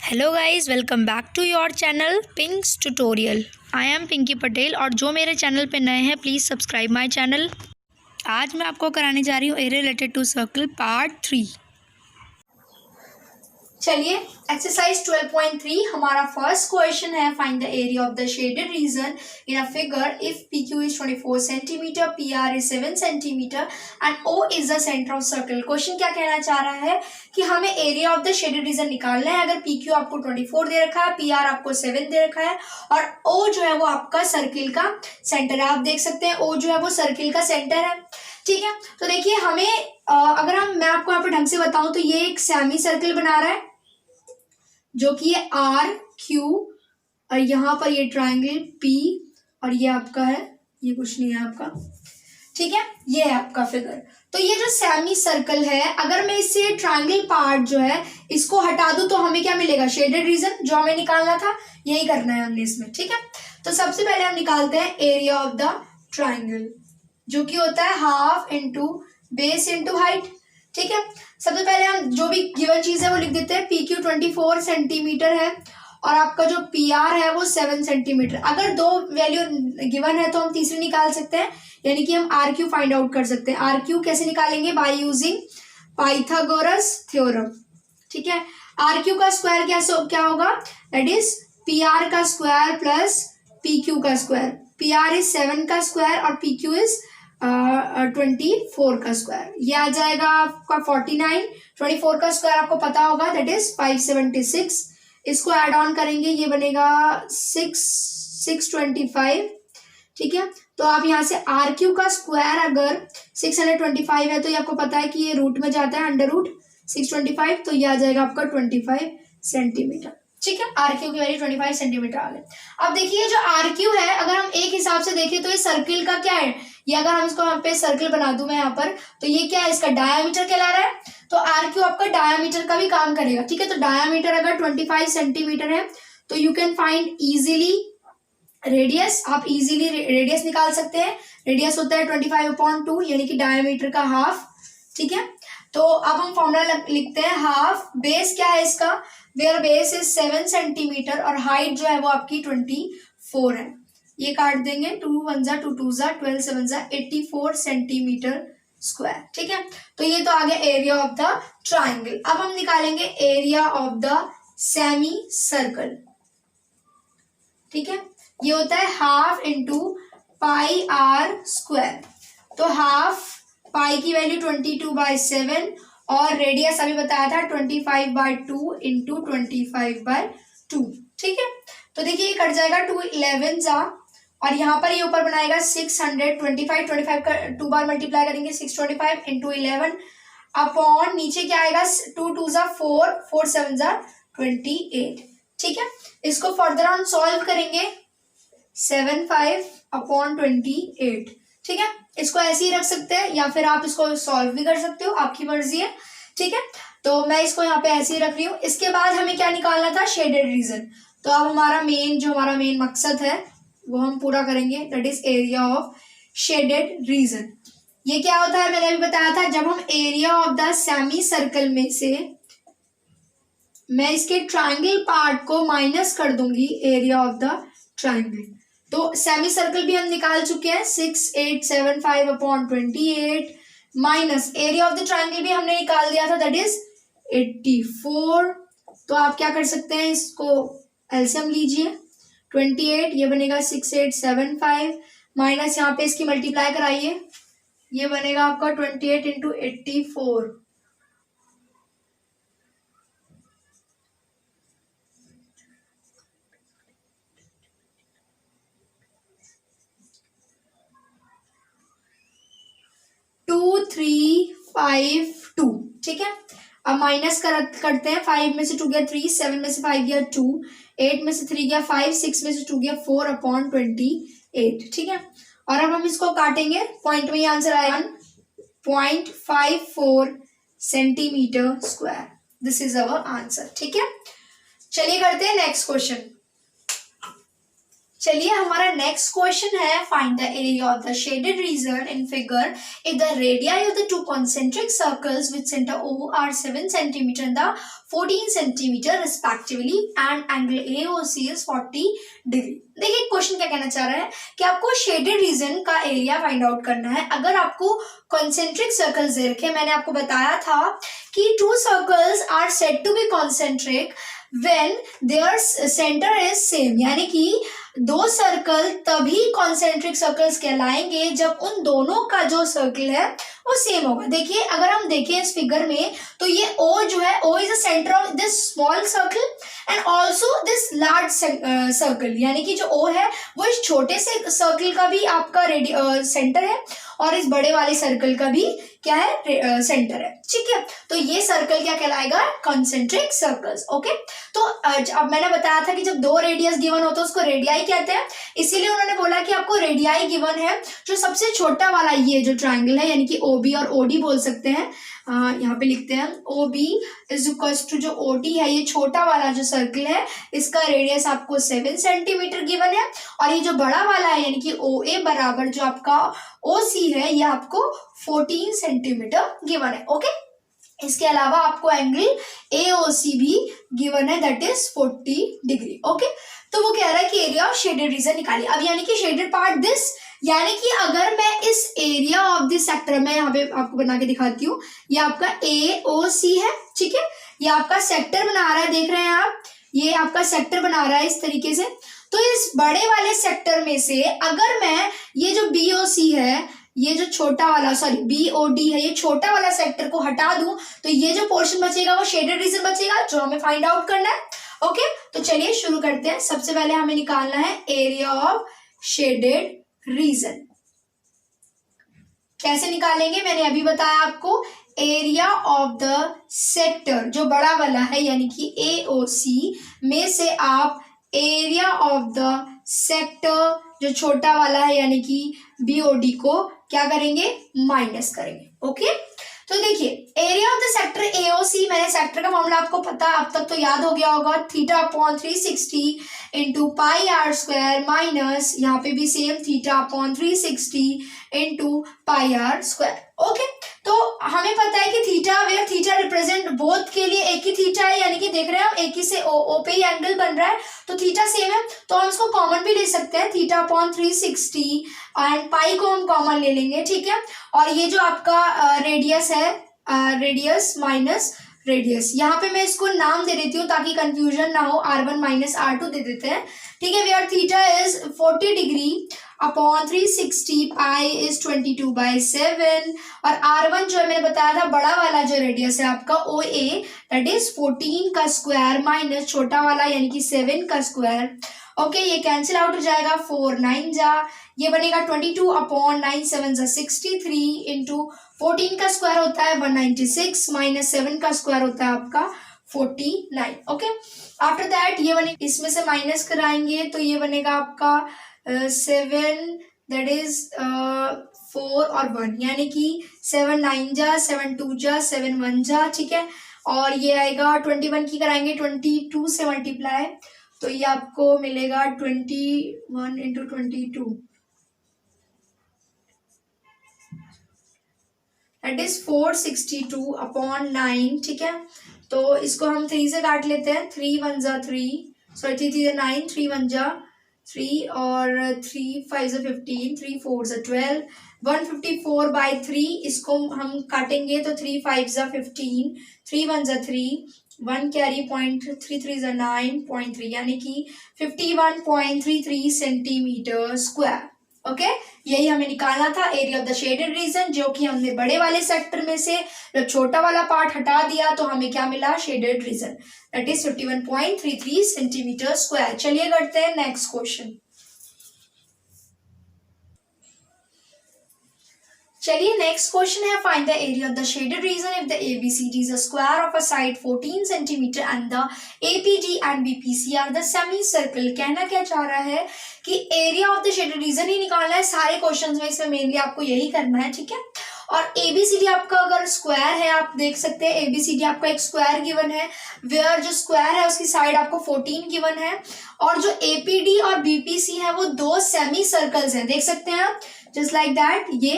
Hello guys, welcome back to your channel Pinks tutorial. I am Pinky Patel और जो मेरे channel पे नए हैं प्लीज़ सब्सक्राइब माय चैनल। आज मैं आपको कराने जा रही हूँ area related to circle part 3। चलिए एक्सरसाइज 12.3 हमारा फर्स्ट क्वेश्चन है, find the area of the shaded region in a figure if PQ is 24 centimetre, PR is 7 centimetre and O is the centre of circle. Question क्या कहना चाह रहा है कि हमें area of the shaded region निकालना है। अगर PQ आपको 24 दे रखा है, PR आपको 7 दे रखा है और O जो है वो आपका सर्किल का सेंटर है। आप देख सकते हैं O जो है वो सर्किल का सेंटर है। ठीक है, तो देखिए हमें अगर मैं आपको यहाँ पर ढंग से बताऊं तो ये एक सेमी सर्कल बना रहा है जो कि ये RQ और यहाँ पर ये ट्राइंगल P और ये आपका है, ये कुछ नहीं है आपका। ठीक है, ये है आपका फिगर। तो ये जो सेमी सर्कल है, अगर मैं इससे ट्राइंगल पार्ट जो है इसको हटा दूं तो हमें क्या मिलेगा? शेडेड रीजन जो हमें निकालना था, यही करना है हमने इसमें। ठीक है, तो सबसे पहले हम निकालते हैं एरिया ऑफ द ट्राइंगल, जो कि होता है half into base into height. ठीक है, सबसे पहले हम जो भी गिवन चीज है वो लिख देते हैं। PQ 24 सेंटीमीटर है और आपका जो PR है वो 7 सेंटीमीटर। अगर दो वैल्यू गिवन है तो हम तीसरी निकाल सकते हैं, यानी कि हम RQ फाइंड आउट कर सकते हैं। RQ कैसे निकालेंगे? By using Pythagoras theorem. ठीक है, RQ का स्क्वायर क्या होगा? दैट इज PR का स्क्वायर प्लस PQ का स्क्वायर। PR इज 7 का स्क्वायर और PQ इज 24 का स्क्वायर। ये आ जाएगा आपका 49। 24 का स्क्वायर आपको पता होगा, दैट इज 576। इसको ऐड ऑन करेंगे, ये बनेगा 625। ठीक है, तो आप यहाँ से RQ का स्क्वायर अगर 625 है तो ये आपको पता है कि ये रूट में जाता है, अंडर रूट 625, तो ये आ जाएगा आपका 25 सेंटीमीटर। ठीक है, RQ की वैल्यू 25 सेंटीमीटर आ गई। अब देखिए जो RQ है, अगर हम एक हिसाब से देखें तो ये सर्किल का क्या है? ये अगर हम इसको यहाँ पे सर्कल बना दूं मैं यहाँ पर, तो ये क्या है? इसका डायामीटर कहला रहा है। तो RQ आपका डायामीटर का भी काम करेगा। ठीक है, तो डायामीटर अगर 25 सेंटीमीटर है तो you can find easily radius. आप इजीली रेडियस निकाल सकते हैं। रेडियस होता है 25/2 यानी कि डायामीटर का हाफ। ठीक है, तो अब हम फॉर्मूला लिखते हैं। हाफ बेस क्या है इसका? वेयर बेस इज 7 सेंटीमीटर और हाइट जो है वो आपकी 24 है। ये काट देंगे, 2 1 जा 2 2 जा 12 7 जा 84 सेंटीमीटर स्क्वायर। ठीक है, तो ये तो आ गया एरिया ऑफ द ट्राइंगल। अब हम निकालेंगे area of the semi circle. ठीक है, ये होता है half into pi R square. तो हाफ पाई की वैल्यू 22/7 और रेडियस अभी बताया था 25/2 इंटू 25/2। ठीक है, तो देखिए ये कट जाएगा, 2 11 जा और यहाँ पर ये ऊपर बनाएगा 625 का 2 बार मल्टीप्लाई करेंगे, 625 इंटू 11 अपॉन नीचे क्या आएगा? 2 2 जा 4 4 7 जा 28। ठीक है, इसको फर्दर ऑन सॉल्व करेंगे, 75/28। ठीक है, इसको ऐसे ही रख सकते हैं या फिर आप इसको सॉल्व भी कर सकते हो, आपकी मर्जी है। ठीक है, तो मैं इसको यहाँ पे ऐसे ही रख रही हूँ। इसके बाद हमें क्या निकालना था? Shaded region. तो अब हमारा मेन मकसद है वो हम पूरा करेंगे, that is area of shaded reason. ये क्या होता है? मैंने अभी बताया था, जब हम area of the semi circle में से मैं इसके ट्राइंगल पार्ट को माइनस कर दूंगी एरिया ऑफ द ट्राइंगल। तो सेमी सर्कल भी हम निकाल चुके हैं, 6875/28 minus area of the triangle भी हमने निकाल दिया था, दैट इज 84। तो आप क्या कर सकते हैं? इसको एलसीएम लीजिए, 28 ये बनेगा 6875 माइनस यहाँ पे इसकी मल्टीप्लाई कराइए, ये बनेगा आपका 28 इंटू 84। ठीक है, अब माइनस करते हैं। 5 में से 2 गया 3, 7 में से 5 गया 2, 8 में से 3 गया 5, 6 में से 2 गया 4/28। ठीक है, और अब हम इसको काटेंगे, पॉइंट में आंसर आया 1.54 centimetre square. This is our answer. ठीक है, चलिए करते हैं नेक्स्ट क्वेश्चन। चलिए हमारा नेक्स्ट क्वेश्चन है find the area of the shaded region in figure if the radius of the two concentric circles with centre O are 7 cm and the 14 cm respectively and angle AOC is 40 degree. देखिए question क्या कहना चाह रहा है कि आपको shaded region का area find out करना है। अगर आपको कॉन्सेंट्रिक सर्कल्स दे रखे, मैंने आपको बताया था कि two circles are said to be concentric when their centre is same, यानी कि दो सर्कल तभी कॉन्सेंट्रिक सर्कल्स कहलाएंगे जब उन दोनों का जो सर्कल है वो सेम होगा। देखिए अगर हम देखें इस फिगर में तो ये O जो है, O is the centre of this small circle and also this large circle, यानी कि जो O है वो इस छोटे से सर्कल का भी आपका सेंटर है और इस बड़े वाले सर्कल का भी क्या है, सेंटर है। ठीक है, तो ये सर्कल क्या कहलाएगा, कॉन्सेंट्रिक सर्कल्स। ओके, तो अब मैंने बताया था कि जब दो रेडियस गिवन हो तो उसको रेडियाई कहते हैं, इसीलिए उन्होंने बोला कि आपको रेडियाई गिवन है। जो सबसे छोटा वाला ये जो ट्राइंगल है, यानी कि OB और OD बोल सकते हैं, यहाँ पे लिखते हैं OB इज इक्वल्स टू जो OD है, ये छोटा वाला जो सर्कल है इसका रेडियस आपको 7 सेंटीमीटर गिवन है, और ये जो बड़ा वाला है यानी कि OA बराबर जो आपका OC है ये आपको 14 सेंटीमीटर गिवन है। ओके, इसके अलावा आपको एंगल AOC भी गिवन है, दैट इज 40 डिग्री। ओके, तो वो कह रहा है कि एरिया ऑफ शेडेड रीजन निकालिए। अब यानी कि शेडेड पार्ट दिस, यानी कि अगर मैं इस एरिया ऑफ दिस सेक्टर में यहाँ पे आपको बना के दिखाती हूँ, ये आपका AOC है। ठीक है, ये आपका सेक्टर बना रहा है, देख रहे हैं आप, ये आपका सेक्टर बना रहा है इस तरीके से। तो इस बड़े वाले सेक्टर में से अगर मैं ये जो BOC है, ये जो छोटा वाला BOD है, ये छोटा वाला सेक्टर को हटा दूं तो ये जो पोर्शन बचेगा वो शेडेड रीजन बचेगा, जो हमें फाइंड आउट करना है। ओके, तो चलिए शुरू करते हैं। सबसे पहले हमें निकालना है एरिया ऑफ शेडेड रीजन। कैसे निकालेंगे, मैंने अभी बताया आपको। एरिया ऑफ द सेक्टर जो बड़ा वाला है यानी कि AOC में से आप एरिया ऑफ द सेक्टर जो छोटा वाला है यानी कि BOD को क्या करेंगे, माइनस करेंगे। ओके, तो देखिए area of the sector AOC, मैंने सेक्टर का फॉर्मूला आपको पता अब तक तो याद हो गया होगा, θ/360 into pi are square minus यहाँ पे भी same θ/360 into pi are square. Okay, तो हमें पता है कि theta where theta represent both के लिए एक ही थीटा है, यानी कि देख रहे हैं हम एक ही से O पे ही एंगल बन रहा है तो थीटा सेम है, तो हम इसको कॉमन भी ले सकते हैं, θ/360 एंड पाई को हम कॉमन ले लेंगे। ठीक है, और ये जो आपका रेडियस है, रेडियस माइनस रेडियस, यहाँ पे मैं इसको नाम दे देती हूँ ताकि कंफ्यूजन ना हो, R1 माइनस R2 दे देते हैं। ठीक है, where theta is 40 degree upon 360, pi is 22/7, और R1 जो है मैंने बताया था बड़ा वाला जो रेडियस है आपका OA दैट इज 14 का स्क्वायर माइनस छोटा वाला यानी कि 7 का स्क्वायर। ओके, ये कैंसिल आउट हो जाएगा, 4 9 जा, ये बनेगा 22/9 7 63 इंटू 14 का स्क्वायर होता है 196 माइनस 7 का स्क्वायर होता है आपका 49। ओके, आफ्टर दैट ये बने, इसमें से माइनस कराएंगे तो ये बनेगा आपका 7 दैट इज 4 और 1, यानी कि 7 9 जा, 7 2 जा, 7 1 जा। ठीक है, और ये आएगा 21 की कराएंगे 22 से मल्टीप्लाई, तो ये आपको मिलेगा 21 इंटू 22 दैट इज 462/9। ठीक है, तो इसको हम 3 से काट लेते हैं, 3 1 जा 3, सॉरी 3 3 9, 3 1 जा 3 और 3 5 जा 15, 3 4 जा 12, 154/3 इसको हम काटेंगे तो 3 5 जा 15, 3 1 जा 3, 1 कैरी पॉइंट 3 3 जा 9.3, यानी कि 51.33 सेंटीमीटर स्क्वायर। ओके, यही हमें निकालना था area of the shaded reason, जो कि हमने बड़े वाले सेक्टर में से जब छोटा वाला पार्ट हटा दिया तो हमें क्या मिला, shaded region, that is 51.33 centimetre square. चलिए करते हैं नेक्स्ट क्वेश्चन। चलिए नेक्स्ट क्वेश्चन है find the area of the shaded reason if the ABCD is a square of a side 14 cm and the APD and BPC are the semicircle। कहना क्या चाह रहा है कि area of the shaded region ही निकालना है सारे क्वेश्चंस में, इसमें मेनली आपको यही करना है। ठीक है, और एबीसीडी आपका अगर स्क्वायर है, आप देख सकते हैं एबीसीडी आपका एक स्क्वायर गिवन है, वेयर जो स्क्वायर है उसकी साइड आपको 14 गिवन है, और जो एपीडी और बीपीसी है वो दो सेमी सर्कल्स हैं, देख सकते हैं आप, जस्ट लाइक दैट, ये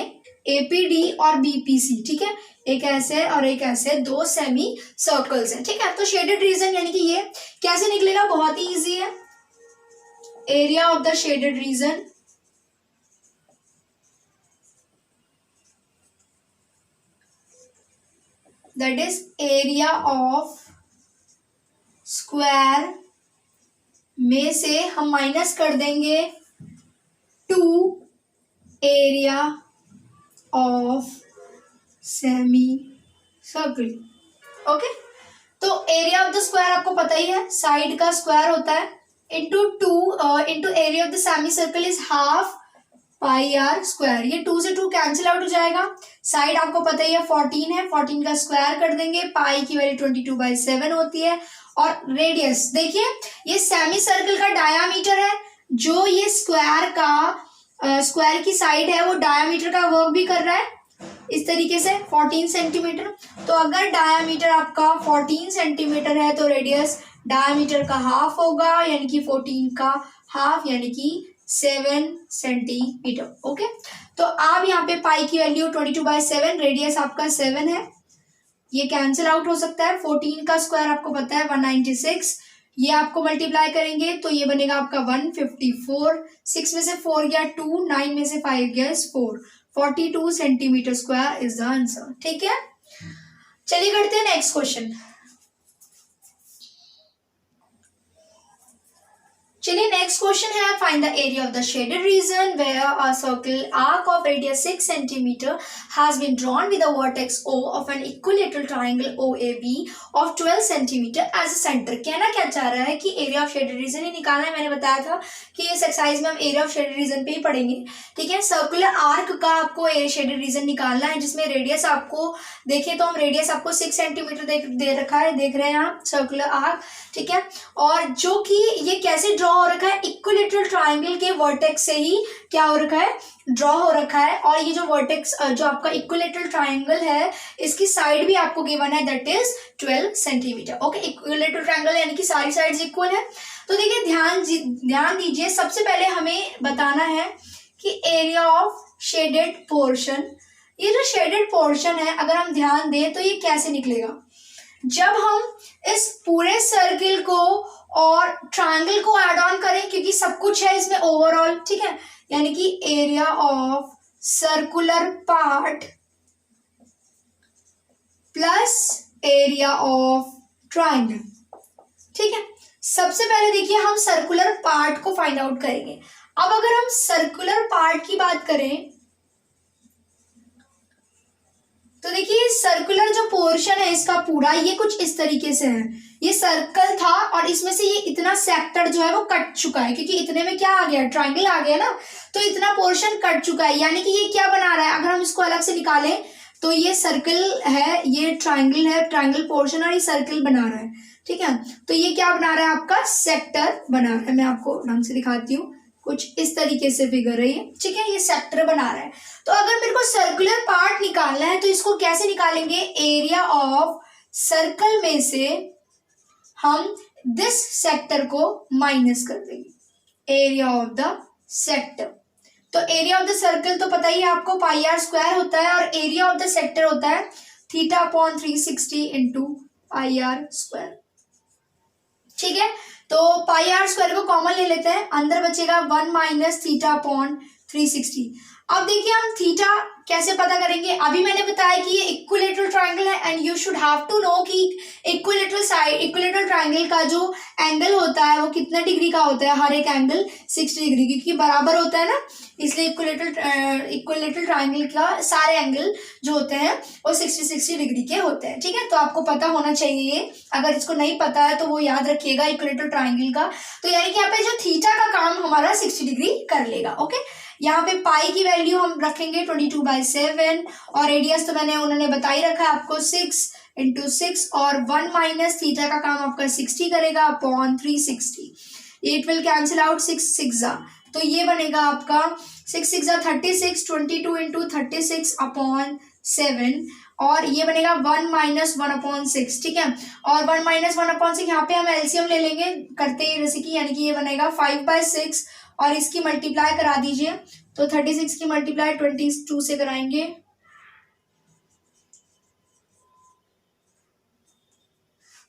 एपीडी और बीपीसी, ठीक है, एक ऐसे और एक ऐसे दो सेमी सर्कल्स हैं, ठीक है। तो शेडेड रीजन यानी कि ये कैसे निकलेगा, बहुत ही इजी है, area of the shaded region that is area of square में से हम माइनस कर देंगे 2 area of semi circle, okay. तो एरिया ऑफ द स्क्वायर आपको पता ही है, साइड का स्क्वायर होता है, into 2 into area of the semi circle is half pi are square, ये 2 से 2 कैंसिल आउट हो जाएगा, साइड आपको पता ही है 14 है, 14 का स्क्वायर कर देंगे, पाई की वैल्यू 22/7 होती है, और रेडियस देखिए ये सेमी सर्कल का डायामीटर है, जो ये स्क्वायर की साइड है वो डायामीटर का वर्क भी कर रहा है इस तरीके से 14 सेंटीमीटर। तो अगर डायामीटर आपका 14 सेंटीमीटर है तो रेडियस डायामीटर का हाफ होगा, यानी कि 14 का हाफ यानी कि 7 सेंटीमीटर, ओके। तो आप यहाँ पे पाई की वैल्यू 22/7, रेडियस आपका 7 है, ये कैंसिल आउट हो सकता है, 14 का स्क्वायर आपको पता है 196, ये आपको मल्टीप्लाई करेंगे तो ये बनेगा आपका 154, 6 में से 4 गया 2, 9 में से 5 गया 4, 42 centimetre square is the answer, ठीक है। चलिए करते हैं नेक्स्ट क्वेश्चन। चलिए नेक्स्ट क्वेश्चन है, find the area of the shaded region where a circle arc of radius 6 centimetre has been drawn with a vertex O of an equilateral triangle OAB of 12 centimetre as a centre. कहना क्या चाह रहा है कि area of shaded region ही निकालना है, मैंने बताया था कि इस एक्सरसाइज में हम एरिया ऑफ शेडेड रीजन पे ही पढ़ेंगे, ठीक है। सर्कुलर आर्क का आपको शेडेड रीजन निकालना है, जिसमें रेडियस आपको देखे तो हम रेडियस आपको 6 सेंटीमीटर दे रखा है, देख रहे हैं आप सर्कुलर आर्क, ठीक है। और जो कि ये कैसे ड्रॉ हो रखा है, इक्विलेटरल ट्रायंगल के वर्टेक्स से ही क्या हो रखा है, ड्रॉ हो रखा है। और ये जो वर्टेक्स जो आपका इक्विलेटरल ट्रायंगल है इसकी साइड भी आपको गिवन है, that is 12 centimetre, okay. Equilateral triangle यानी कि सारी साइड्स इक्वल है। तो देखिए ध्यान दीजिए, सबसे पहले हमें बताना है कि एरिया ऑफ शेडेड पोर्शन, ये जो शेडेड पोर्शन है अगर हम ध्यान दें तो ये कैसे निकलेगा, जब हम इस पूरे सर्किल को और ट्रायंगल को ऐड ऑन करें, क्योंकि सब कुछ है इसमें ओवरऑल, ठीक है, यानी कि area of circular part plus area of triangle, ठीक है। सबसे पहले देखिए हम सर्कुलर पार्ट को फाइंड आउट करेंगे। अब अगर हम सर्कुलर पार्ट की बात करें तो देखिए सर्कुलर जो पोर्शन है इसका पूरा ये कुछ इस तरीके से है, ये सर्कल था और इसमें से ये इतना सेक्टर जो है वो कट चुका है, क्योंकि इतने में क्या आ गया, ट्रायंगल आ गया ना, तो इतना पोर्शन कट चुका है, यानी कि ये क्या बना रहा है, अगर हम इसको अलग से निकालें तो ये सर्कल है, ये ट्रायंगल है, ट्रायंगल पोर्शन, और ये सर्कल बना रहा है, ठीक है। तो ये क्या बना रहा है, आपका सेक्टर बना रहा है, मैं आपको ढंग से दिखाती हूँ, कुछ इस तरीके से फिगर है ये, ठीक है, ये सेक्टर बना रहा है। तो अगर मेरे को सर्कुलर पार्ट निकालना है तो इसको कैसे निकालेंगे, एरिया ऑफ सर्कल में से हम दिस सेक्टर को माइनस कर देंगे, एरिया ऑफ द सेक्टर। तो एरिया ऑफ द सर्कल तो पता ही है आपको पाई आर स्क्वायर होता है, और एरिया ऑफ द सेक्टर होता है θ/360 इंटू पाई आर स्क्वायर, ठीक है। तो पाई आर स्क्वायर को कॉमन ले लेते हैं, अंदर बचेगा 1 माइनस θ/360। अब देखिए हम थीटा कैसे पता करेंगे, अभी मैंने बताया कि ये इक्विलेटरल ट्रायंगल है and you should have to know कि इक्विलेटरल ट्रायंगल का जो एंगल होता है वो कितना डिग्री का होता है, हर एक एंगल 60 डिग्री, क्योंकि बराबर होता है ना, इसलिए इक्विलेटरल ट्रायंगल का सारे एंगल जो होते हैं वो 60 डिग्री के होते हैं, ठीक है। तो आपको पता होना चाहिए, अगर इसको नहीं पता है तो वो याद रखिएगा इक्विलेटरल ट्रायंगल का। तो यानी कि यहाँ पे जो थीटा का काम हमारा 60 डिग्री कर लेगा, ओके। यहाँ पे पाई की वैल्यू हम रखेंगे 22/7, और रेडियस तो उन्होंने बता ही रखा है आपको 6 इंटू 6, और 1 माइनस थीटा का काम आपका 60 करेगा upon 360, it will cancel out 6 6 तो ये बनेगा आपका 6 6 36, 22 इंटू 36 अपॉन 7 और ये बनेगा 1 - 1/6, ठीक है। और 1 - 1/6 यहाँ पे हम एलसीएम ले लेंगे करते हैं जैसे कि, यानी कि ये बनेगा 5/6 और इसकी मल्टीप्लाई करा दीजिए, तो 36 की मल्टीप्लाई 22 से कराएंगे,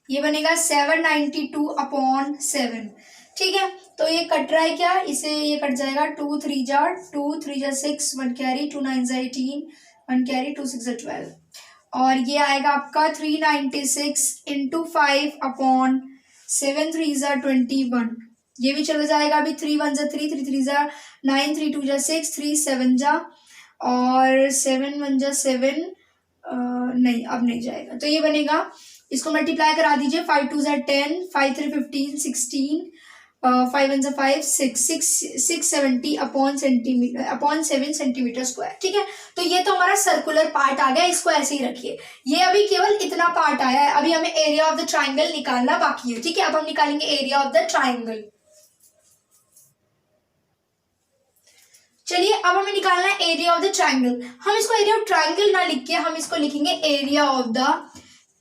ये बनेगा 792/7, ठीक है। तो ये कट रहा है क्या, इसे ये कट जाएगा, 2 3 जा 2 3 जा 6, 1 कैरी, 2 9 जा 18, 1 कैरी, 2 6 जा 12 और ये आएगा आपका 396 × 5/7, 3 जा 21, ये भी चला जाएगा अभी, 3 1 जा 3, 3 3 जा 9, 3 2 जा 6, 3 7 जा और 7 1 जा 7, नहीं अब नहीं जाएगा, तो ये बनेगा, इसको मल्टीप्लाई करा दीजिए, 5 2 जा 10, 5 3 15, 16, 5 1 जा 5, 670/7 सेंटीमीटर स्क्वायर, ठीक है। तो ये तो हमारा सर्कुलर पार्ट आ गया, इसको ऐसे ही रखिए। ये अभी केवल इतना पार्ट आया है, अभी हमें एरिया ऑफ द ट्राइंगल निकालना बाकी है, ठीक है। अब हम निकालेंगे एरिया ऑफ द ट्राइंगल। चलिए अब हमें निकालना है एरिया ऑफ द ट्राइंगल। हम इसको एरिया ऑफ ट्राइंगल ना लिख के हम इसको लिखेंगे area of the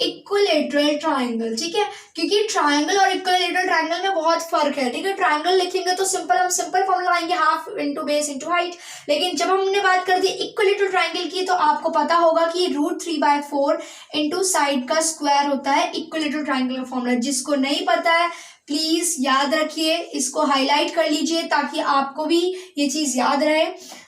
equilateral triangle, ठीक है। क्योंकि ट्राइंगल और इक्विलेटरल ट्राइंगल में बहुत फर्क है, ठीक है। ट्राइंगल लिखेंगे तो हम सिंपल फॉर्मूला आएंगे, half into base into height, लेकिन जब हमने बात कर दी इक्विलेटरल ट्राइंगल की तो आपको पता होगा कि √3/4 इंटू साइड का स्क्वायर होता है इक्विलेटरल ट्राइंगल का फॉर्मूला। जिसको नहीं पता है प्लीज याद रखिए, इसको हाईलाइट कर लीजिए ताकि आपको भी ये चीज याद रहे।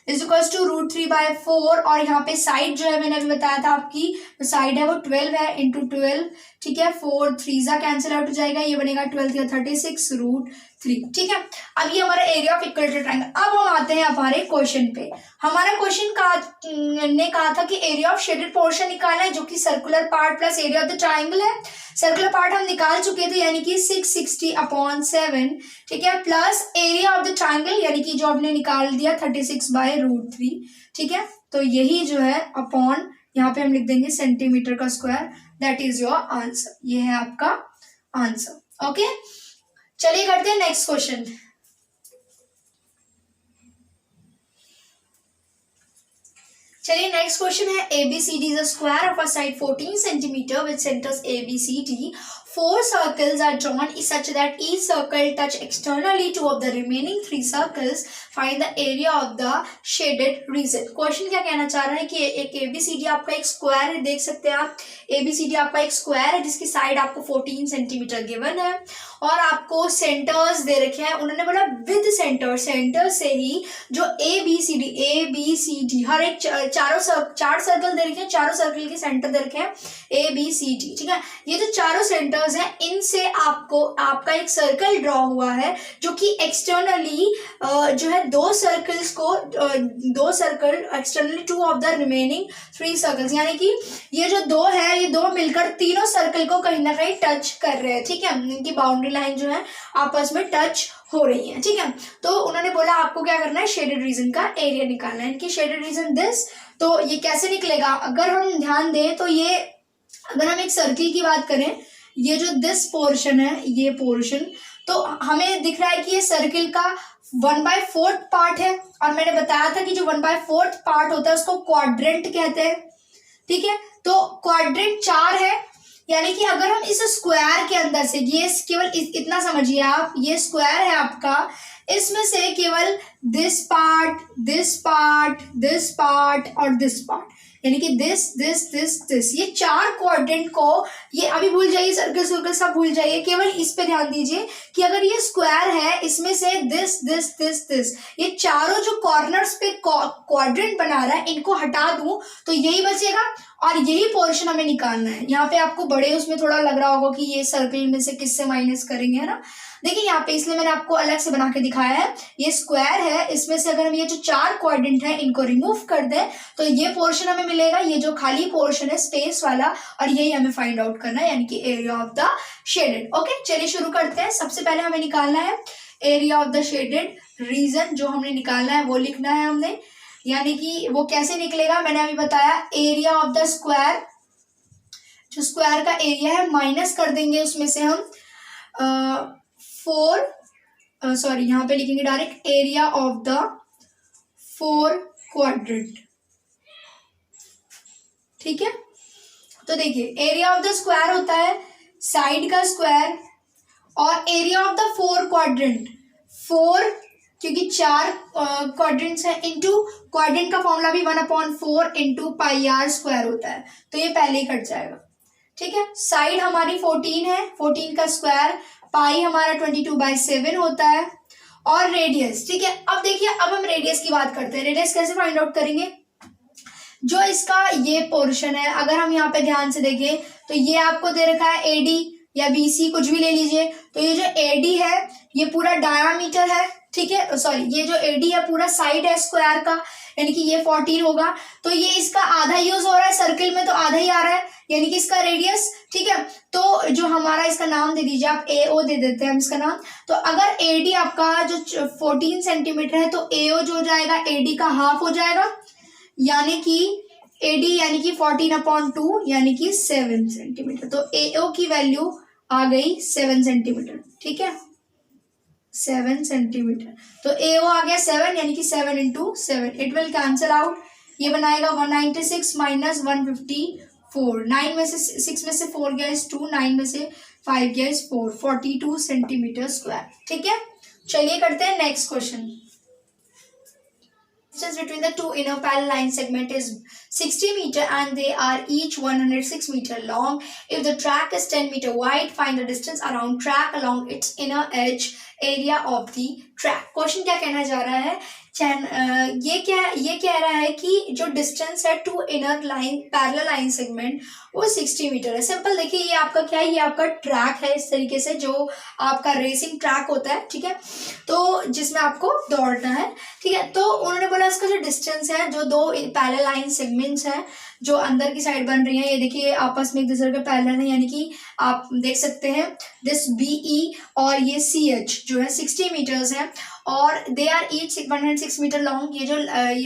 इज इक्वल्स टू √3/4 और यहाँ पे साइड जो है मैंने अभी बताया था आपकी साइड है वो 12 है, इंटू 12, ठीक है। 4 3 जा कैंसिल आउट हो जाएगा, ये बनेगा 12 या 36 √3, ठीक है। अब ये हमारा एरिया ऑफ इक्विलेटरल ट्राइंगल। अब हम आते हैं हमारे क्वेश्चन पे। हमारा क्वेश्चन ने कहा था कि एरिया ऑफ शेडेड पोर्शन निकालना है जो कि circular part plus area of the triangle है। सर्कुलर पार्ट हम निकाल चुके थे यानी कि 660/7, ठीक है, plus area of the triangle यानी कि जो हमने निकाल दिया 36/√3, ठीक है। तो यही जो है अपॉन, यहाँ पे हम लिख देंगे सेंटीमीटर का square, that is your answer, ये है आपका आंसर। ओके, चलिए करते हैं नेक्स्ट क्वेश्चन। चलिए नेक्स्ट क्वेश्चन है ABCD is a square of a side 14 centimeter with centers ABCD. 4 circles are drawn such that each circle touch externally 2 of the remaining 3 circles. Find the area of the shaded region. Question क्या कहना चाह रहा है कि एक ABCD आपका एक square है, देख सकते हैं आप ABCD आपका एक स्क्वायर है जिसकी साइड आपको 14 सेंटीमीटर गिवन है और आपको सेंटर्स दे रखे हैं। उन्होंने बोला विद सेंटर से ही जो ABCD हर एक चार सर्कल दे रखे हैं, चारों सर्कल के सेंटर दे रखे हैं ABCD, ठीक है। ये जो चारों सेंटर्स हैं इनसे आपको आपका एक सर्कल ड्रॉ हुआ है जो कि एक्सटर्नली जो है दो circle externally 2 of the remaining 3 circles, यानी कि ये जो दो है ये दो मिलकर तीनों सर्कल को कहीं ना कहीं टच कर रहे हैं, ठीक है। इनकी बाउंड्री लाइन जो है आपस में टच हो रही है, ठीक है। तो उन्होंने बोला आपको क्या करना है, शेडेड रीजन का एरिया निकालना है। इनकी शेडेड रीजन दिस, तो ये कैसे निकलेगा, अगर हम ध्यान दें तो ये, अगर हम एक सर्किल की बात करें, ये जो दिस पोर्शन है, ये पोर्शन, तो हमें दिख रहा है कि ये सर्किल का 1/4 पार्ट है और मैंने बताया था कि जो 1/4 पार्ट होता है उसको क्वाड्रेंट कहते हैं, ठीक है। तो क्वाड्रेंट 4 है, यानी कि अगर हम इस स्क्वायर के अंदर से, ये केवल इतना समझिए आप, ये स्क्वायर है आपका, इसमें से केवल this part, this part, this part और दिस पार्ट, यानी कि दिस दिस दिस दिस, ये 4 क्वाड्रेंट को, ये अभी भूल जाइए, सर्कल सब भूल जाइए, केवल इस पे ध्यान दीजिए कि अगर ये स्क्वायर है इसमें से दिस दिस दिस दिस, ये चारों जो कॉर्नर्स पे क्वाड्रेंट बना रहा है इनको हटा दूं तो यही बचेगा और यही पोर्शन हमें निकालना है। यहाँ पे आपको बड़े उसमें थोड़ा लग रहा होगा कि ये सर्कल में से किससे माइनस करेंगे, है ना। देखिए यहाँ पे इसलिए मैंने आपको अलग से बना के दिखाया है, ये स्क्वायर है, इसमें से अगर हम ये जो 4 क्वाड्रेंट है इनको रिमूव कर दें तो ये पोर्शन हमें मिलेगा, ये जो खाली पोर्शन है स्पेस वाला, और यही हमें फाइंड आउट करना है, यानी कि area of the shaded. Okay, चलिए शुरू करते हैं। सबसे पहले हमें निकालना है area of the shaded reason, जो हमने निकालना है वो लिखना है हमने, यानी कि वो कैसे निकलेगा मैंने अभी बताया। एरिया ऑफ द स्क्वायर, जो स्क्वायर का एरिया है माइनस कर देंगे उसमें से हम 4, यहाँ पे लिखेंगे direct area of the 4 quadrant, ठीक है। तो देखिए एरिया ऑफ द स्क्वायर होता है साइड का स्क्वायर और area of the four quadrant, four क्योंकि चार क्वाड्रेंट्स है, इंटू क्वाड्रेंट का फॉर्मूला भी 1/4 इंटू पाई आर स्क्वायर होता है, तो ये पहले ही कट जाएगा। ठीक है, साइड हमारी 14 है, 14 का स्क्वायर, पाई हमारा 22/7 होता है, और रेडियस। ठीक है, अब देखिए अब हम रेडियस की बात करते हैं। रेडियस कैसे फाइंड आउट करेंगे? जो इसका ये पोर्शन है, अगर हम यहाँ पे ध्यान से देखें तो ये आपको दे रखा है एडी या बीसी, कुछ भी ले लीजिए। तो ये जो एडी है ये पूरा डायामीटर है, ठीक है, सॉरी ये जो एडी है पूरा साइड है स्क्वायर का, यानी कि ये 14 होगा, तो ये इसका आधा यूज हो रहा है सर्किल में, तो आधा ही आ रहा है, यानी कि इसका रेडियस। ठीक है, तो जो हमारा इसका नाम दे दीजिए आप, एओ दे देते हैं हम इसका नाम। तो अगर एडी आपका जो 14 सेंटीमीटर है तो एओ जो हो जाएगा एडी का हाफ हो जाएगा, यानी कि एडी यानी कि 14/2 यानी कि 7 सेंटीमीटर। तो एओ की वैल्यू आ गई 7 सेंटीमीटर। ठीक है, 7 सेंटीमीटर, तो एओ आ गया 7, यानी कि 7 × 7, इट विल कैंसल आउट, ये बनाएगा 196 माइनस 154, 9 में से 6 में से 4 गया इस 2, 9 में से 5 गया इस 4, 42 सेंटीमीटर स्क्वायर। ठीक है, चलिए करते हैं next question. Distance between the two inner parallel line segment is 60 meter and they are each 106 meter long. If the track is 10 meter wide, find the distance around track along its inner edge area of the track. Question क्या कहना जा रहा है? ये कह रहा है कि जो डिस्टेंस है two inner line parallel line segment वो 60 मीटर है। सिंपल देखिए ये आपका क्या है, ये आपका ट्रैक है इस तरीके से, जो आपका रेसिंग ट्रैक होता है। ठीक है, तो जिसमें आपको दौड़ना है। ठीक है, तो उन्होंने बोला इसका जो डिस्टेंस है, जो दो पैरेलल लाइन सेगमेंट्स हैं जो अंदर की साइड बन रही है, ये देखिए आपस में एक दूसरे के पैरेलल है, यानी कि आप देख सकते हैं दिस BE और ये CH जो है 60 मीटर्स है और they are each 106 metre long. ये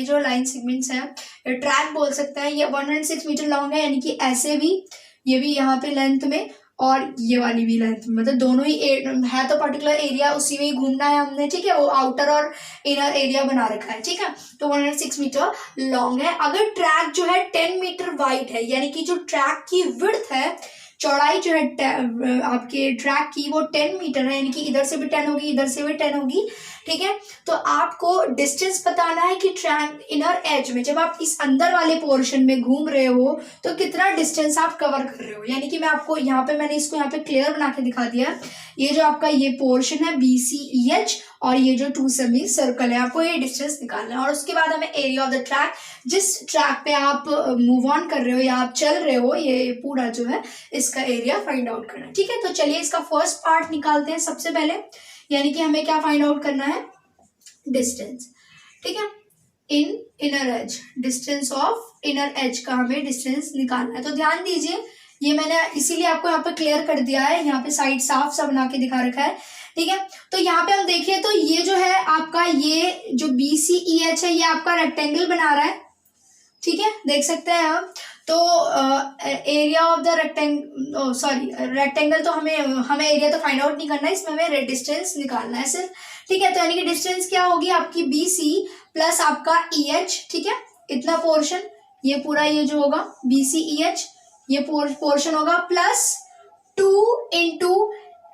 जो लाइन सेगमेंट्स हैं ट्रैक बोल सकते हैं, ये 106 मीटर लॉन्ग है, यानी कि ऐसे भी ये भी यहाँ पे लेंथ में और ये वाली भी लेंथ में, मतलब दोनों ही है तो पर्टिकुलर एरिया उसी में ही घूमना है हमने। ठीक है, वो आउटर और इनर एरिया बना रखा है। ठीक है, तो 106 मीटर लॉन्ग है। अगर ट्रैक जो है 10 मीटर वाइड है, यानी कि जो ट्रैक की विड्थ है, चौड़ाई जो है आपके ट्रैक की वो 10 मीटर है, यानी कि इधर से भी 10 होगी इधर से भी 10 होगी। ठीक है, तो आपको डिस्टेंस बताना है कि ट्रैक इनर एज में जब आप इस अंदर वाले पोर्शन में घूम रहे हो तो कितना डिस्टेंस आप कवर कर रहे हो। यानी कि मैं आपको यहाँ पे मैंने इसको यहाँ पे क्लियर बना के दिखा दिया। ये जो आपका ये पोर्शन है BCEH और ये जो 2 सेमी सर्कल है, आपको ये डिस्टेंस निकालना है। और उसके बाद हमें एरिया ऑफ द ट्रैक, जिस ट्रैक पे आप मूव ऑन कर रहे हो या आप चल रहे हो, ये पूरा जो है इसका एरिया फाइंड आउट करना है। ठीक है, तो चलिए इसका फर्स्ट पार्ट निकालते हैं सबसे पहले, यानी कि हमें क्या फाइंड आउट करना है? डिस्टेंस। ठीक है, inner as, distance of inner as का हमें डिस्टेंस निकालना है। तो ध्यान दीजिए, ये मैंने इसीलिए आपको यहाँ पे क्लियर कर दिया है, यहाँ पे साइड साफ सा बना के दिखा रखा है। ठीक है, तो यहाँ पे हम देखिए तो ये जो है आपका ये जो BCEH है ये आपका रेक्टेंगल बना रहा है। ठीक है, देख सकते हैं आप। तो एरिया ऑफ द रेक्टेंगल, तो हमें एरिया तो फाइंड आउट नहीं करना है, इसमें हमें डिस्टेंस निकालना है सिर्फ। ठीक है, तो यानी कि डिस्टेंस क्या होगी आपकी BC प्लस आपका EH। ठीक है, इतना पोर्शन, ये पूरा ये जो होगा BCEH ये पोर्शन होगा, प्लस 2 ×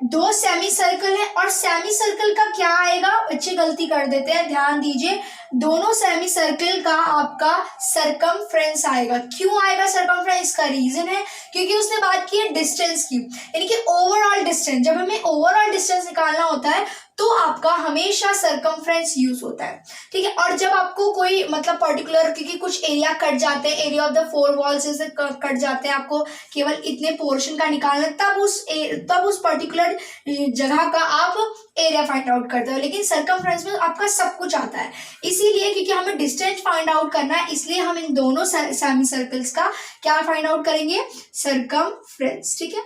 2 सेमी सर्कल है। और सेमी सर्कल का क्या आएगा? बच्चे गलती कर देते हैं, ध्यान दीजिए, दोनों सेमी सर्कल का आपका सरकमफ्रेंस आएगा। क्यों आएगा सरकमफ्रेंस? इसका रीजन है क्योंकि उसने बात की है डिस्टेंस की, यानी कि ओवरऑल डिस्टेंस। जब हमें ओवरऑल डिस्टेंस निकालना होता है तो आपका हमेशा सरकमफ्रेंस यूज होता है। ठीक है, और जब आपको कोई मतलब पर्टिकुलर, क्योंकि कुछ एरिया कट जाते हैं, एरिया ऑफ द 4 वॉल्स से कट जाते हैं, आपको केवल इतने पोर्शन का निकालना, तब उस पर्टिकुलर जगह का आप एरिया फाइंड आउट करते हो। लेकिन सरकमफ्रेंस में आपका सब कुछ आता है, इसीलिए क्योंकि हमें डिस्टेंस फाइंड आउट करना है, इसलिए हम इन दोनों सेमी सर्कल्स का क्या फाइंड आउट करेंगे? सरकमफ्रेंस। ठीक है,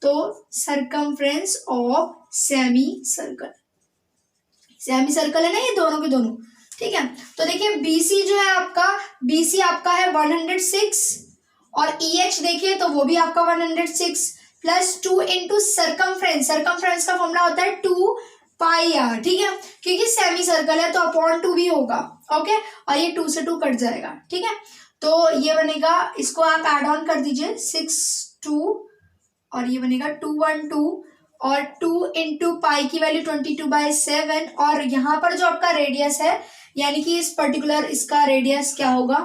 तो circumference of semi circle, semi circle है ना ये दोनों के दोनों। ठीक है, तो देखिए BC जो है आपका, BC आपका है 106 और EH देखिए तो वो भी आपका 106 प्लस 2 × सरकमफ्रेंस। सरकमफ्रेंस का फॉर्मूला होता है 2πr। ठीक है, क्योंकि सेमी सर्कल है तो अपॉन 2 भी होगा। ओके, और ये 2 से 2 कट जाएगा। ठीक है, तो ये बनेगा, इसको आप एड ऑन कर दीजिए 6 2 और ये बनेगा 212 और 2 इंटू पाई की वैल्यू 22/7 और यहाँ पर जो आपका रेडियस है यानी कि इस पर्टिकुलर इसका रेडियस क्या होगा,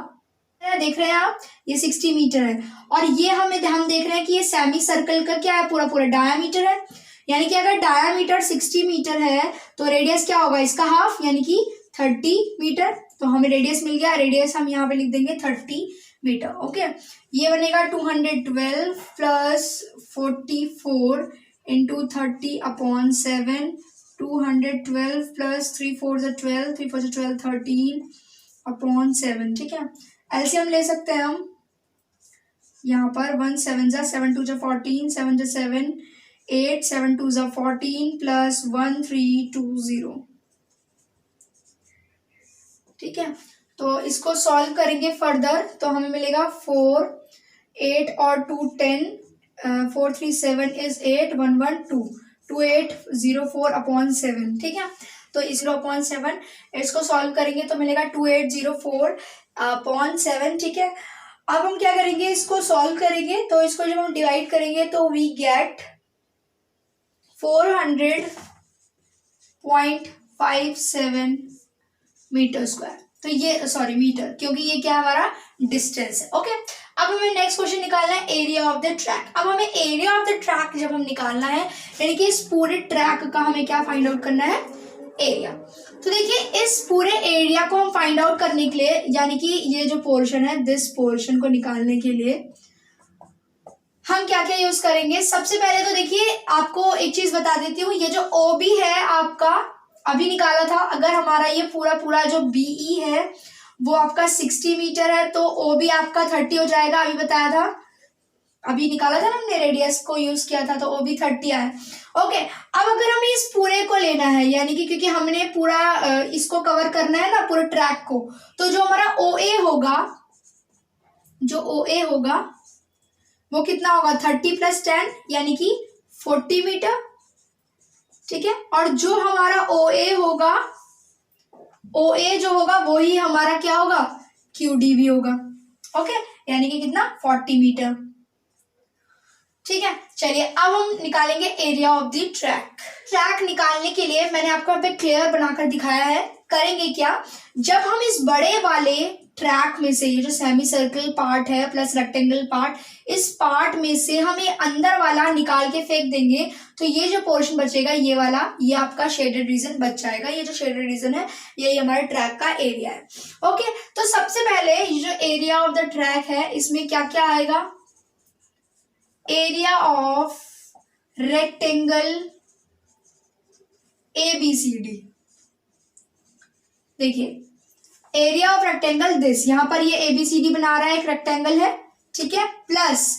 देख रहे हैं आप, ये 60 मीटर है और ये हम देख रहे हैं कि ये सेमी सर्कल का क्या है, पूरा पूरा डायामीटर है। यानी कि अगर डायामीटर 60 मीटर है तो रेडियस क्या होगा, इसका हाफ यानी कि 30 मीटर। तो हमें रेडियस मिल गया, रेडियस हम यहाँ पे लिख देंगे 30 मीटर। ओके, ये बनेगा 212 प्लस 44 इंटू 30/7, 212 प्लस 3 4 12, 3 4 12, 13/7। ठीक है, एलसीएम ले सकते हैं हम यहाँ पर, 1 7 7 2 14, 7 7 8, 7 2 14 प्लस 1320। ठीक है, तो इसको सॉल्व करेंगे फर्दर तो हमें मिलेगा 4 8 और 2 10, 4 3 7 इज 8, 1 1 2, 2804/7। ठीक है, तो 0/7 इसको सॉल्व करेंगे तो मिलेगा 2804/7। ठीक है, अब हम क्या करेंगे, इसको सॉल्व करेंगे तो इसको जब हम डिवाइड करेंगे तो वी गेट 400.57 मीटर स्क्वायर। तो ये सॉरी मीटर, क्योंकि ये क्या हमारा डिस्टेंस है। ओके, अब हमें नेक्स्ट क्वेश्चन निकालना है एरिया ऑफ द ट्रैक। अब हमें एरिया ऑफ द ट्रैक जब हम निकालना है यानी कि इस पूरे ट्रैक का हमें क्या फाइंड आउट करना है, एरिया। तो देखिए इस पूरे एरिया को हम फाइंड आउट करने के लिए यानी कि ये जो पोर्शन है, दिस पोर्शन को निकालने के लिए हम क्या क्या यूज करेंगे। सबसे पहले तो देखिए आपको एक चीज बता देती हूँ, ये जो OB है आपका अभी निकाला था, अगर हमारा ये पूरा पूरा जो BE है वो आपका 60 मीटर है तो OB आपका 30 हो जाएगा, अभी बताया था, अभी निकाला था ना हमने, रेडियस को यूज किया था तो OB 30 आया। ओके, अब अगर हमें इस पूरे को लेना है यानी कि क्योंकि हमने पूरा इसको कवर करना है ना पूरे ट्रैक को, तो जो हमारा OA होगा वो कितना होगा, 30 + 10 यानी कि 40 मीटर। ठीक है, और जो हमारा OA जो होगा वही हमारा क्या होगा, QD होगा। ओके, यानी कि कितना, 40 मीटर। ठीक है, चलिए अब हम निकालेंगे एरिया ऑफ द ट्रैक निकालने के लिए मैंने आपको यहाँ पे क्लियर बनाकर दिखाया है। करेंगे क्या, जब हम इस बड़े वाले ट्रैक में से ये जो सेमी सर्कल पार्ट है प्लस रेक्टेंगल पार्ट, इस पार्ट में से हम ये अंदर वाला निकाल के फेंक देंगे तो ये जो पोर्शन बचेगा ये वाला, ये आपका शेडेड रीजन बच जाएगा। ये जो शेडेड रीजन है यही हमारे ट्रैक का एरिया है। ओके, तो सबसे पहले ये जो एरिया ऑफ द ट्रैक है इसमें क्या क्या आएगा, एरिया ऑफ रेक्टेंगल ABCD। देखिए एरिया ऑफ रेक्टेंगल दिस, यहां पर ये ABCD बना रहा है, एक रेक्टेंगल है। ठीक है, प्लस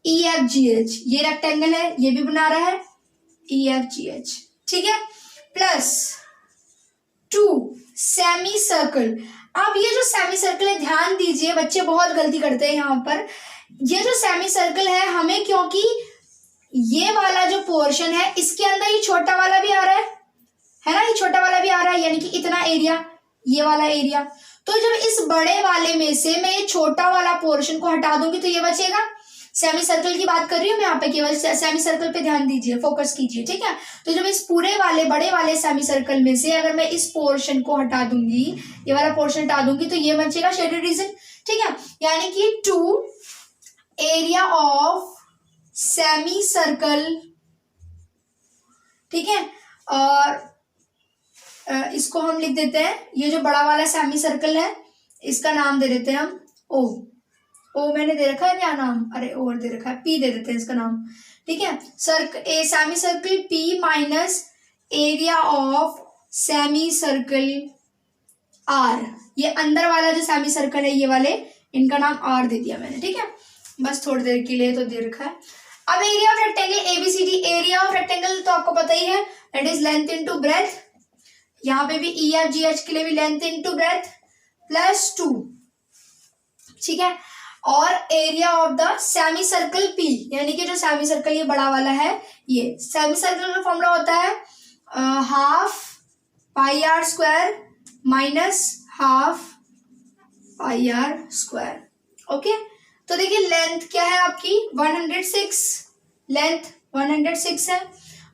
EFGH, ये रेक्टेंगल है, ये भी बना रहा है EFGH। ठीक है, प्लस 2 सेमी सर्कल। अब ये जो सेमी सर्कल है, ध्यान दीजिए बच्चे बहुत गलती करते हैं यहाँ पर, ये जो सेमी सर्कल है हमें, क्योंकि ये वाला जो पोर्शन है इसके अंदर ये छोटा वाला भी आ रहा है ना, ये छोटा वाला भी आ रहा है यानी कि इतना एरिया, ये वाला एरिया। तो जब इस बड़े वाले में से मैं ये छोटा वाला पोर्शन को हटा दूंगी तो ये बचेगा। सेमी सर्कल की बात कर रही हूँ मैं यहाँ पे, केवल सेमी सर्कल पे ध्यान दीजिए, फोकस कीजिए। ठीक है, तो जब इस पूरे वाले बड़े वाले सेमी सर्कल में से अगर मैं इस पोर्शन को हटा दूंगी, ये वाला पोर्शन हटा दूंगी तो ये बचेगा शेडेड रीजन। ठीक है, यानी कि 2 एरिया ऑफ सेमी सर्कल। ठीक है, और इसको हम लिख देते हैं, ये जो बड़ा वाला सेमी सर्कल है इसका नाम दे देते हैं हम ओ मैंने दे रखा है क्या नाम, अरे और दे रखा है, P दे देते हैं इसका नाम। ठीक है, semi circle P minus area of semi circle R, ये अंदर वाला जो सेमी सर्कल है ये वाले, इनका नाम R दे दिया मैंने। ठीक है, बस थोड़ी देर के लिए तो दे रखा है। अब area of rectangle ABCD, area of rectangle तो आपको पता ही है, that is length into breadth. यहाँ पे भी EFGH के लिए भी लेंथ इनटू ब्रेथ प्लस 2। ठीक है, और area of the semi circle P, यानी कि जो सेमी सर्कल ये बड़ा वाला है, ये सेमी सर्कल का फॉर्मूला होता है ½ πr² माइनस ½ πr²। ओके, तो देखिए लेंथ क्या है आपकी 106, लेंथ 106 है,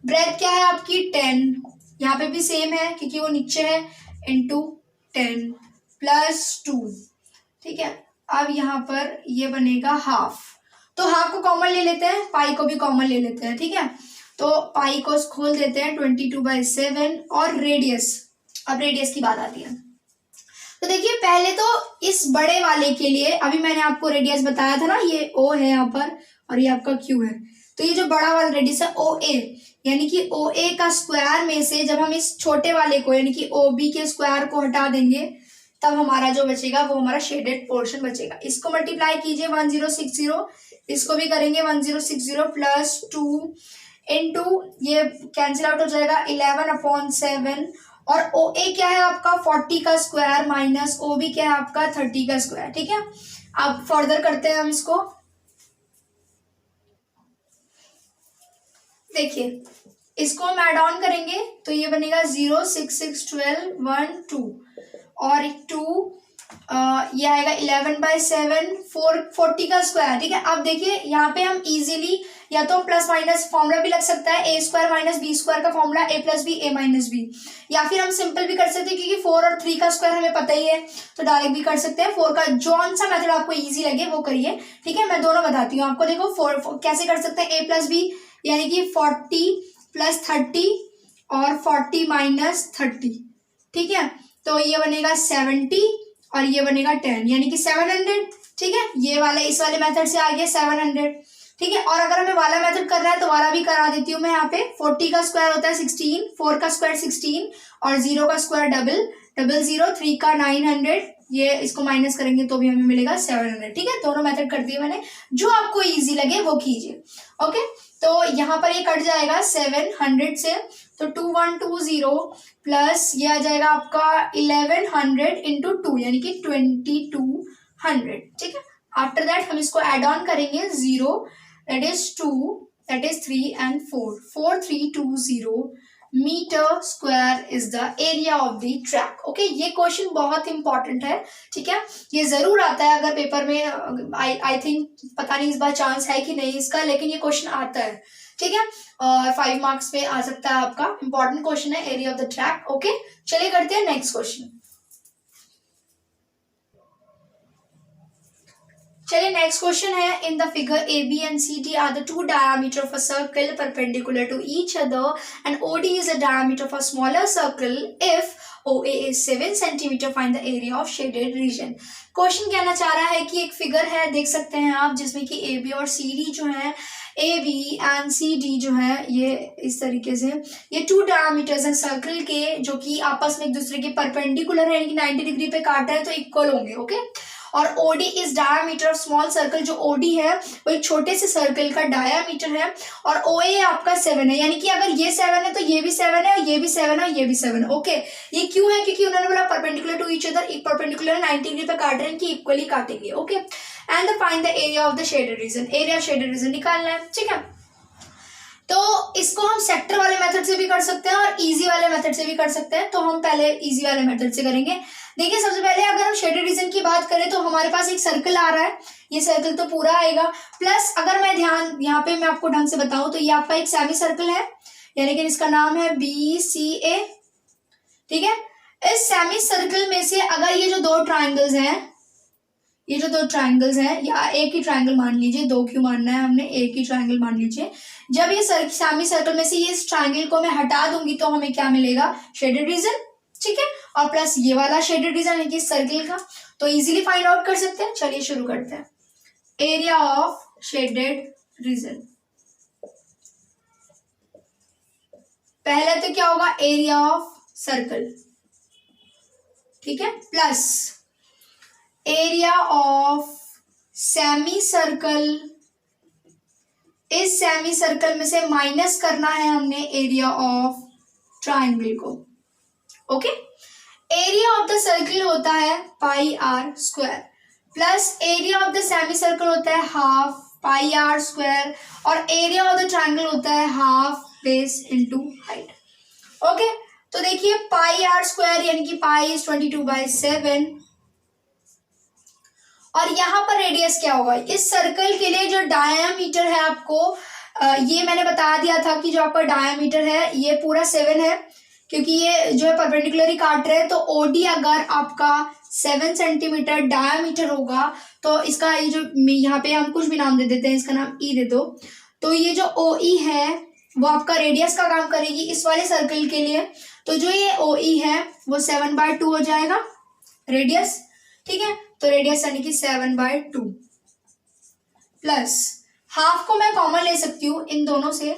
ब्रेथ क्या है आपकी 10, यहाँ पे भी सेम है क्योंकि वो नीचे है, इंटू 10 प्लस 2, ठीक है। अब यहाँ पर ये बनेगा हाफ, तो हाफ को कॉमन ले लेते हैं, पाई को भी कॉमन ले लेते हैं, ठीक है। तो पाई को खोल देते हैं 22/7 और रेडियस, अब रेडियस की बात आती है। तो देखिए पहले तो इस बड़े वाले के लिए अभी मैंने आपको रेडियस बताया था ना, ये ओ है यहाँ पर और ये आपका क्यू है, तो ये जो बड़ा वाला रेडियस है ओ ए, यानी कि ओ ए का स्क्वायर में से जब हम इस छोटे वाले को यानी कि ओ बी के स्क्वायर को हटा देंगे तब हमारा जो बचेगा वो हमारा शेडेड पोर्शन बचेगा। इसको मल्टीप्लाई कीजिए 1060, इसको भी करेंगे 1060 प्लस 2 इंटू ये कैंसिल आउट हो जाएगा 11/7, और ओ ए क्या है आपका 40 का स्क्वायर माइनस ओ बी क्या है आपका 30 का स्क्वायर, ठीक है। अब फर्दर करते हैं हम इसको, देखिए इसको हम ऐड ऑन करेंगे तो ये बनेगा 0 6 6 12 1 2 और 2 ये आएगा 11/7 40 का स्क्वायर, ठीक है। अब देखिए यहाँ पे हम इजीली या तो प्लस माइनस फॉर्मूला भी लग सकता है, a square minus b square का formula a plus b a minus b, या फिर हम सिंपल भी कर सकते हैं क्योंकि 4 और 3 का स्क्वायर हमें पता ही है तो डायरेक्ट भी कर सकते हैं। 4 का जौन सा मेथड आपको इजी लगे वो करिए, ठीक है। मैं दोनों बताती हूँ आपको, देखो 4 कैसे कर सकते हैं, a प्लस बी यानी कि 40 प्लस 30 और 40 माइनस 30, ठीक है। तो ये बनेगा 70 और ये बनेगा 10 यानी कि 700, ठीक है। ये वाले इस वाले मेथड से आ गया 700, ठीक है। और अगर हमें वाला मेथड करना है तो वाला भी करा देती हूँ मैं। यहाँ पे 40 का स्क्वायर होता है 16, 4 का स्क्वायर 16 और 0 का स्क्वायर डबल 0, 3 का 900, ये इसको माइनस करेंगे तो भी हमें मिलेगा 700, ठीक है। दोनों मेथड कर दिए मैंने, जो आपको इजी लगे वो कीजिए, ओके। तो यहाँ पर ये कट जाएगा 700 से, तो 2120 प्लस ये आ जाएगा आपका 1100 इंटू 2 यानी कि 2200, ठीक है। आफ्टर दैट हम इसको एड ऑन करेंगे 0 that is 2 that is 3 and 4320 metre square is the area of the track, okay. ये क्वेश्चन बहुत इंपॉर्टेंट है, ठीक है। ये जरूर आता है अगर पेपर में, आई थिंक पता नहीं इस बार चांस है कि नहीं इसका, लेकिन ये क्वेश्चन आता है, ठीक है। 5 मार्क्स में आ सकता है आपका, इंपॉर्टेंट क्वेश्चन है area of the track, okay. चलिए करते हैं नेक्स्ट क्वेश्चन। चलिए नेक्स्ट क्वेश्चन है, in the figure A B and C D are the two diameter of a circle perpendicular to each other and O D is the diameter of a smaller circle if OA is 7 cm, find the area of shaded region। Question कहना चाह रहा है कि एक figure है, देख सकते हैं आप, जिसमें कि ए बी और सी डी जो है, A B and C D जो है ये इस तरीके से, ये टू डायमीटर्स हैं सर्कल के जो कि आपस में एक दूसरे के परपेंडिकुलर है, यानी कि 90 डिग्री पे काट रहे हैं तो इक्वल होंगे, ओके। और OD is diameter of small circle, जो OD है वो एक छोटे से सर्कल का डायमीटर है, और OA आपका 7 है, यानी कि अगर ये 7 है तो ये भी 7 है, ये भी 7 है, ये भी 7 है, ओके। ये क्यों है, क्योंकि उन्होंने बोला परपेंडिकुलर टू ईच अदर, एक परपेंडिकुलर 90 डिग्री पे काट रहे हैं कि इक्वली काटेंगे, okay. And the find the area of the shaded reason, area shaded region निकालना है, ठीक है। तो इसको हम सेक्टर वाले मेथड से भी कर सकते हैं और इजी वाले मेथड से भी कर सकते हैं, तो हम पहले इजी वाले मेथड से करेंगे। देखिए सबसे पहले अगर हम शेडेड रीजन की बात करें तो हमारे पास एक सर्कल आ रहा है, ये सर्कल तो पूरा आएगा, प्लस अगर मैं ध्यान यहाँ पे मैं आपको ढंग से बताऊं तो ये आपका एक सेमी सर्कल है, यानी कि इसका नाम है BCA, ठीक है। इस सेमी सर्कल में से अगर ये जो दो ट्राइंगल्स हैं, ये जो दो ट्राइंगल्स हैं, या एक ही ट्राइंगल मान लीजिए, दो क्यों मानना है हमने, एक ही ट्राइंगल मान लीजिए, जब ये सेमी सर्कल में से ये इस ट्राइंगल को मैं हटा दूंगी तो हमें क्या मिलेगा, शेडेड रीजन, ठीक है। और प्लस ये वाला शेडेड रीजन है कि सर्कल का, तो इजीली फाइंड आउट कर सकते हैं। चलिए शुरू करते हैं, एरिया ऑफ शेडेड रीजन। पहले तो क्या होगा, एरिया ऑफ सर्कल, ठीक है, plus area of semi circle, इस सेमी सर्कल में से माइनस करना है हमने एरिया ऑफ ट्राइंगल को, okay. Area of the circle होता है pi are square, plus area of the semi circle होता है हाफ पाई आर स्क्वायर, और एरिया ऑफ द ट्राइंगल होता है half base into height, okay. तो देखिए पाई आर स्क्वायर यानी कि पाई इज 22/7, और यहाँ पर रेडियस क्या होगा। इस सर्कल के लिए जो डायामीटर है आपको ये मैंने बता दिया था कि जो आपका डायामीटर है ये पूरा 7 है, क्योंकि ये जो है परपेंडिकुलरली काट रहे हैं। तो ओडी अगर आपका 7 सेंटीमीटर डायामीटर होगा तो इसका ये जो यहाँ पे हम कुछ भी नाम दे देते हैं, इसका नाम ई दे दो। तो ये जो ओ ई है वो आपका रेडियस का काम करेगी इस वाले सर्कल के लिए। तो जो ये ओ ई है वो 7/2 हो जाएगा रेडियस, ठीक है। तो रेडियस यानी कि 7/2 प्लस हाफ को मैं कॉमन ले सकती हूँ इन दोनों से,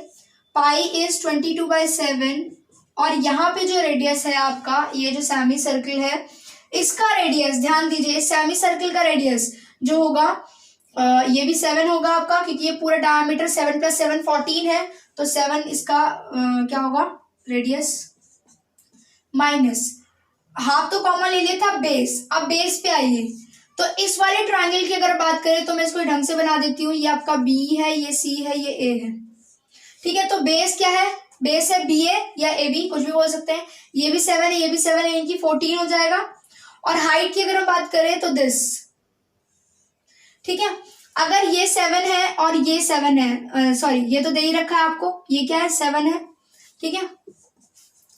पाई इज 22/7। और यहाँ पे जो रेडियस है आपका, ये जो सेमी सर्कल है इसका रेडियस ध्यान दीजिए, सेमी सर्कल का रेडियस जो होगा ये भी 7 होगा आपका, क्योंकि ये पूरा डायमीटर 7 + 7 14 है। तो 7 इसका क्या होगा रेडियस, माइनस हाफ तो कॉमन ले लिया था बेस। अब बेस पे आइए, तो इस वाले ट्रायंगल की अगर बात करें तो मैं इसको ढंग से बना देती हूँ। ये आपका बी है, ये सी है, ये ए है, ठीक है। तो बेस क्या है, बेस है बी ए या ए बी, कुछ भी बोल सकते हैं। ये भी 7 है, ये भी 7 है, इनकी 14 हो जाएगा। और हाइट की अगर हम बात करें तो दिस, ठीक है। अगर ये 7 है और ये 7 है, सॉरी ये तो दे ही रखा है आपको, ये क्या है 7 है, ठीक है।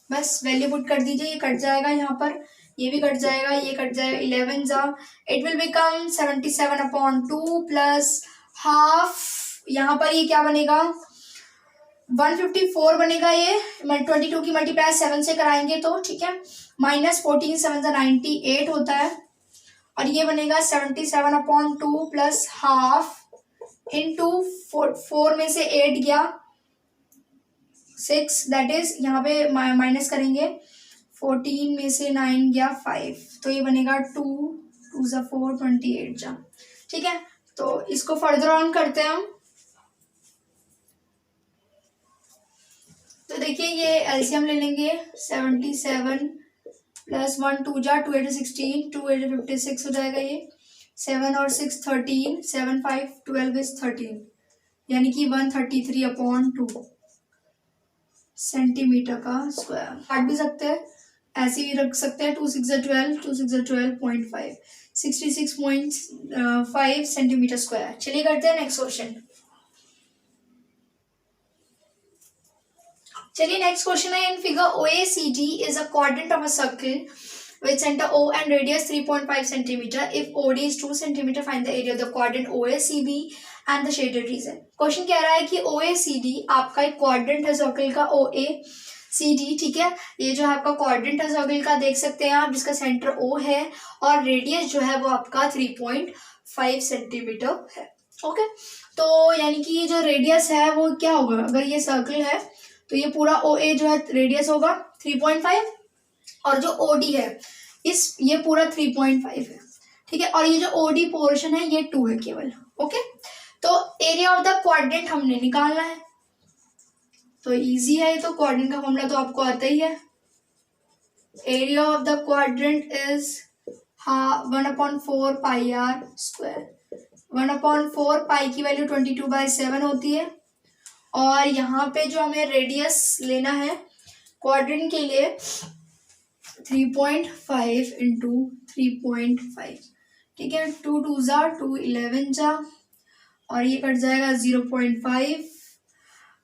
बस वैल्यू पुट कर दीजिए, ये कट जाएगा यहाँ पर, ये भी कट जाएगा, ये कट जाएगा, 11 जा, it will become 77/2 plus half. यहाँ पर ये क्या बनेगा 154 बनेगा। ये 22 की मल्टीप्लाई 7 से कराएंगे तो, ठीक है। माइनस 14 7 98 होता है। और ये बनेगा 77/2 प्लस हाफ इंटू 4 में से 8 गया 6, दैट इज यहाँ पे माइनस करेंगे, 14 में से 9 गया 5, तो ये बनेगा 2 2 ज़ा 4 28 जा, ठीक है। तो इसको फर्दर ऑन करते हैं हम। तो देखिए ये एलसीएम ले लेंगे, 77 प्लस 1 2 जा 2 8 16 2 8 56 हो जाएगा। ये 7 और 6 13, 7 5 12 इज 13, यानी कि 133/2 सेंटीमीटर का स्क्वायर। काट भी सकते हैं, ऐसे भी रख सकते हैं, 2 6 12 2 6 12.5 66.5 सेंटीमीटर स्क्वायर। चलिए करते हैं नेक्स्ट क्वेश्चन। चलिए नेक्स्ट क्वेश्चन है, in figure OACD is a quadrant of a circle with center O and radius 3.5 centimeter. If OD is 2 centimeter, find the area of the quadrant OACB and the shaded region. Question कह रहा है कि OACD आपका एक quadrant है circle का, OACD, ठीक है। ये जो है आपका क्वाड्रेंट है सर्कल का, देख सकते हैं आप, जिसका सेंटर O है और रेडियस जो है वो आपका 3.5 सेंटीमीटर है, ओके। तो यानी कि ये जो रेडियस है वो क्या होगा, अगर ये सर्कल है तो ये पूरा OA जो है रेडियस होगा 3.5, और जो OD है ये पूरा 3.5 है, ठीक है। और ये जो OD पोर्शन है ये 2 है केवल, ओके। तो एरिया ऑफ द क्वाड्रेंट हमने निकालना है, तो इजी है ये, तो क्वाड्रेंट का फॉर्मूला तो आपको आता ही है। Area of the quadrant is 1/4 pi are square. 1/4 pi की वैल्यू 22/7 होती है। और यहाँ पे जो हमें रेडियस लेना है क्वाड्रेंट के लिए 3.5 इंटू 3.5, ठीक है। 2 2 जा 2 11 जा, और ये कट जाएगा 0.5,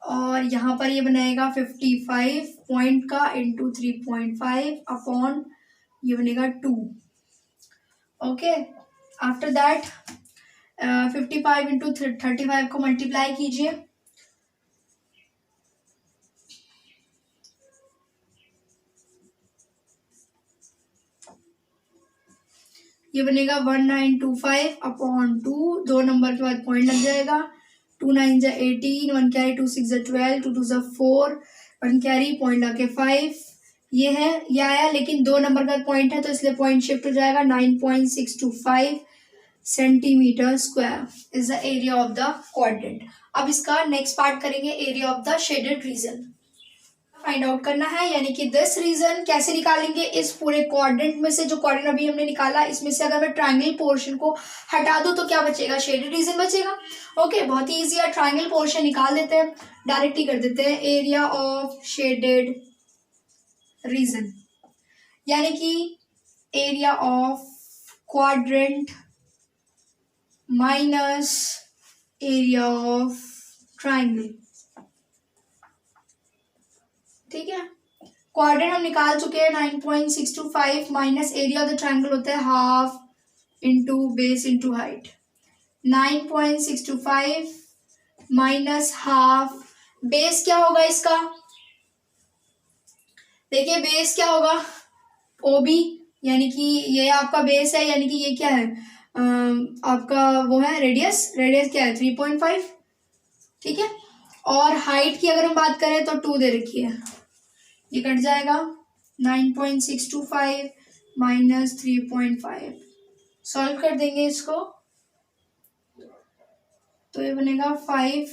और यहाँ पर ये बनाएगा 55 पॉइंट का इंटू 3.5 अपॉन ये बनेगा 2, ओके। आफ्टर दैट 55 इंटू 35 को मल्टीप्लाई कीजिए, ये बनेगा 1925/2, 2 नंबर के बाद पॉइंट लग जाएगा, 2 9 जा 18, 1 कैरी 2 6 जा 12, 2 2 जा 4, 1 कैरी पॉइंट आके 5, ये है, ये आया, लेकिन 2 नंबर का पॉइंट है तो इसलिए पॉइंट शिफ्ट हो जाएगा। 9.625 centimetre square is the area of the quadrant. अब इसका नेक्स्ट पार्ट करेंगे, area of the shaded reason find out करना है, यानी कि दिस रीजन कैसे निकालेंगे, इस पूरे क्वाड्रेंट में से, जो क्वाड्रेंट अभी हमने निकाला इसमें से अगर मैं ट्रायंगल पोर्शन को हटा दूं तो क्या बचेगा, शेडेड रीजन बचेगा, ओके। बहुत ही इजी है, ट्रायंगल पोर्शन निकाल देते हैं, डायरेक्टली कर देते हैं, एरिया ऑफ शेडेड रीजन, यानी कि area of quadrant minus area of triangle. ठीक है, क्वाड्रेंट हम निकाल चुके हैं 9.625 minus area of the triangle होता है half into base into height. 9.625 minus half, base क्या होगा इसका, देखिए बेस क्या होगा OB, यानी कि ये आपका बेस है, यानी कि ये क्या है आपका वो है रेडियस, रेडियस क्या है 3.5। ठीक है, और हाइट की अगर हम बात करें तो 2 दे रखी है, ये कट जाएगा 9.625 माइनस 3.5। सॉल्व कर देंगे इसको तो ये बनेगा 6.125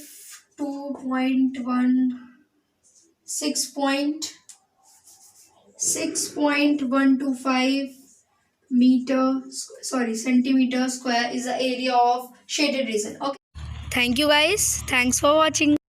centimeter square is the area of shaded region. Okay, thank you guys, thanks for watching.